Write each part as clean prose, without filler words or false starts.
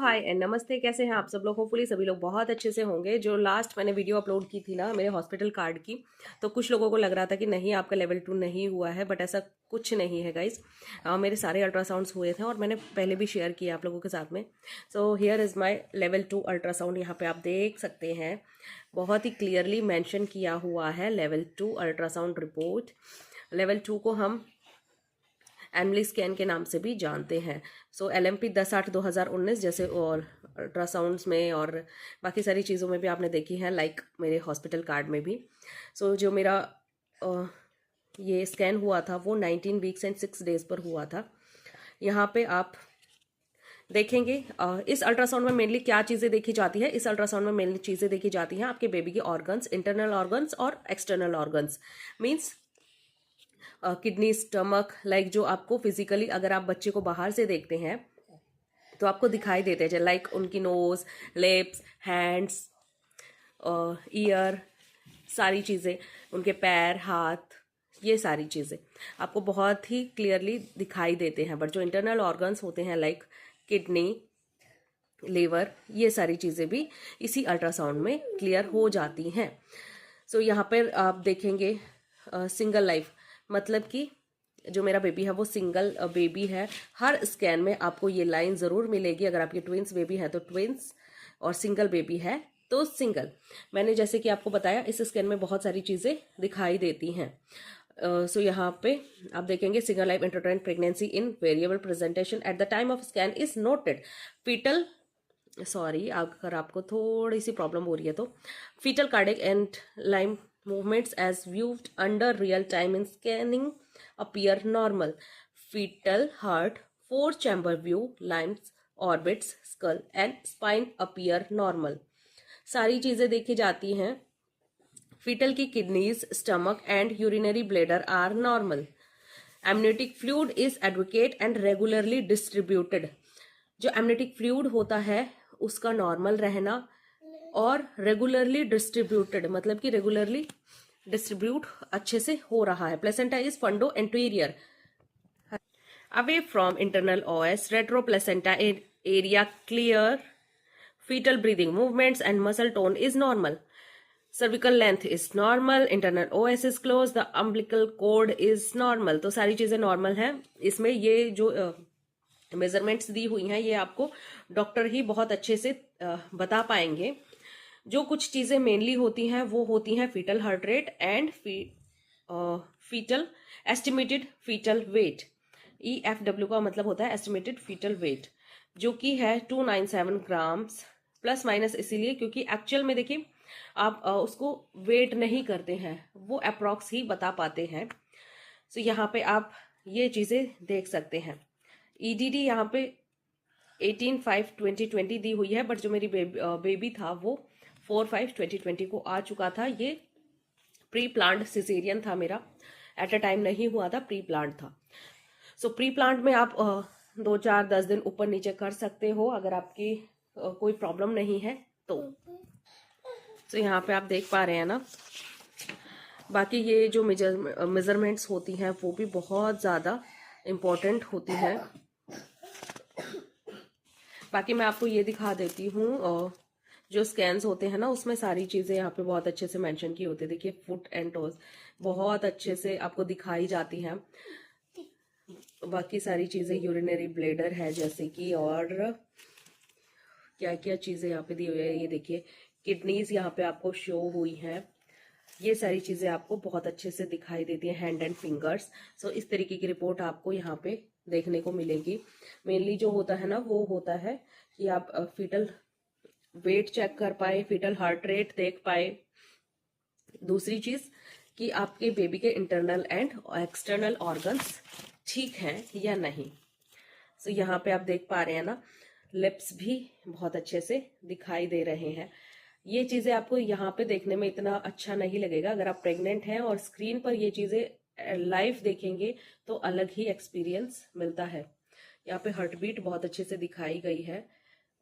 हाय and नमस्ते। कैसे हैं आप सब लोग? होपफुली सभी लोग बहुत अच्छे से होंगे। जो लास्ट मैंने वीडियो अपलोड की थी ना मेरे हॉस्पिटल कार्ड की, तो कुछ लोगों को लग रहा था कि नहीं आपका लेवल 2 नहीं हुआ है, बट ऐसा कुछ नहीं है गाइज। मेरे सारे अल्ट्रासाउंड्स हुए थे और मैंने पहले भी शेयर किया आप लोगों के साथ में। So here is my level 2 ultrasound. यहाँ पे आप देख सकते हैं बहुत ही क्लियरली मैंशन किया हुआ है लेवल 2 अल्ट्रासाउंड रिपोर्ट। लेवल 2 को हम एनली स्कैन के नाम से भी जानते हैं। सो LMP 10/8/2019 जैसे और अल्ट्रासाउंड्स में और बाकी सारी चीज़ों में भी आपने देखी है, लाइक मेरे हॉस्पिटल कार्ड में भी। सो जो मेरा ये स्कैन हुआ था वो 19 वीक्स एंड 6 डेज पर हुआ था। यहाँ पे आप देखेंगे इस अल्ट्रासाउंड में मेनली क्या चीज़ें देखी जाती है। इस अल्ट्रासाउंड में मेनली चीज़ें देखी जाती हैं आपके बेबी के ऑर्गन्स, इंटरनल ऑर्गन्स और external organs. Means kidney, stomach, like जो आपको फिजिकली अगर आप बच्चे को बाहर से देखते हैं तो आपको दिखाई देते हैं, लाइक उनकी नोज, लिप्स, हैंड्स, ईयर, सारी चीज़ें, उनके पैर, हाथ, ये सारी चीज़ें आपको बहुत ही क्लियरली दिखाई देते हैं। बट जो इंटरनल ऑर्गन्स होते हैं लाइक किडनी, लीवर, ये सारी चीज़ें भी इसी अल्ट्रासाउंड में क्लियर हो जाती हैं। सो यहाँ पर आप देखेंगे सिंगल लाइफ, मतलब कि जो मेरा बेबी है वो सिंगल बेबी है। हर स्कैन में आपको ये लाइन ज़रूर मिलेगी। अगर आपके ट्विंस बेबी है तो ट्विंस, और सिंगल बेबी है तो सिंगल। मैंने जैसे कि आपको बताया इस स्कैन में बहुत सारी चीज़ें दिखाई देती हैं। सो यहाँ पे आप देखेंगे single life intrauterine pregnancy in variable presentation at the time of scan is noted. Foetal, sorry अगर आपको थोड़ी सी प्रॉब्लम हो रही है तो foetal cardiac and limb movements as viewed under real time in scanning appear normal. Fetal heart, 4-chamber view, limbs, orbits, skull and spine appear normal. सारी चीजें देखी जाती हैं। फीटल की kidneys, stomach and urinary bladder are normal. Amniotic fluid is adequate and regularly distributed. जो amniotic fluid होता है उसका नॉर्मल रहना और रेगुलरली डिस्ट्रीब्यूटेड, मतलब कि रेगुलरली डिस्ट्रीब्यूट अच्छे से हो रहा है. प्लेसेंटा इज फंडो anterior away from internal OS. Retro placenta area clear. fetal breathing movements and muscle tone is normal. cervical length is normal. internal OS is closed. the umbilical cord is normal. तो सारी चीजें normal हैं इसमें। ये जो measurements दी हुई हैं ये आपको डॉक्टर ही बहुत अच्छे से बता पाएंगे। जो कुछ चीज़ें मेनली होती हैं वो होती हैं fetal heart rate and fetal estimated fetal weight. EFW का मतलब होता है एस्टिमेटेड फीटल वेट, जो कि है 297 ग्राम्स प्लस माइनस, इसीलिए क्योंकि एक्चुअल में देखिए आप उसको वेट नहीं करते हैं, वो अप्रॉक्स ही बता पाते हैं। सो यहाँ पे आप ये चीज़ें देख सकते हैं। EDD यहाँ पे 18/5/2020 दी हुई है, बट जो मेरी बेबी था वो 4/5/2020 को आ चुका था। ये प्री प्लान्ड सिजेरियन था मेरा, एट अ टाइम नहीं हुआ था, प्री प्लान्ड था। सो प्री प्लान्ड में आप 2-4-10 दिन ऊपर नीचे कर सकते हो अगर आपकी कोई प्रॉब्लम नहीं है तो। सो यहाँ पे आप देख पा रहे हैं ना। बाकी ये जो मेजरमेंट्स होती हैं वो भी बहुत ज़्यादा इम्पोर्टेंट होती हैं। बाकी मैं आपको ये दिखा देती हूँ, जो स्कैन्स होते हैं ना उसमें सारी चीज़ें यहाँ पे बहुत अच्छे से मेंशन की होती है। देखिए फुट एंड टोज बहुत अच्छे से आपको दिखाई जाती हैं। बाकी सारी चीज़ें, यूरिनरी ब्लैडर है जैसे कि, और क्या क्या चीज़ें यहाँ पे दी हुई है, ये देखिए किडनीज यहाँ पे आपको शो हुई हैं। ये सारी चीज़ें आपको बहुत अच्छे से दिखाई देती हैं, हैंड एंड फिंगर्स। सो इस तरीके की रिपोर्ट आपको यहाँ पे देखने को मिलेगी। मेनली जो होता है ना वो होता है कि आप फीटल वेट चेक कर पाए, फीटल हार्ट रेट देख पाए। दूसरी चीज कि आपके बेबी के इंटरनल एंड एक्सटर्नल ऑर्गन्स ठीक हैं या नहीं। सो यहाँ पे आप देख पा रहे हैं ना, लिप्स भी बहुत अच्छे से दिखाई दे रहे हैं। ये चीजें आपको यहाँ पे देखने में इतना अच्छा नहीं लगेगा। अगर आप प्रेग्नेंट हैं और स्क्रीन पर ये चीजें लाइव देखेंगे तो अलग ही एक्सपीरियंस मिलता है। यहाँ पे हार्ट बीट बहुत अच्छे से दिखाई गई है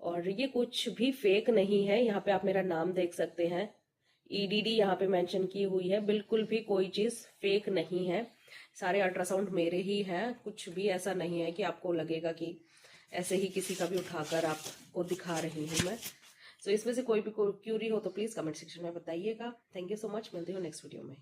और ये कुछ भी फेक नहीं है। यहाँ पे आप मेरा नाम देख सकते हैं, EDD यहाँ पे मेंशन की हुई है। बिल्कुल भी कोई चीज फेक नहीं है, सारे अल्ट्रासाउंड मेरे ही हैं। कुछ भी ऐसा नहीं है कि आपको लगेगा कि ऐसे ही किसी का भी उठाकर आपको दिखा रही हूँ मैं। सो इसमें से कोई भी क्यूरी हो तो प्लीज़ कमेंट सेक्शन में बताइएगा। थैंक यू सो मच, मिलती हूँ नेक्स्ट वीडियो में।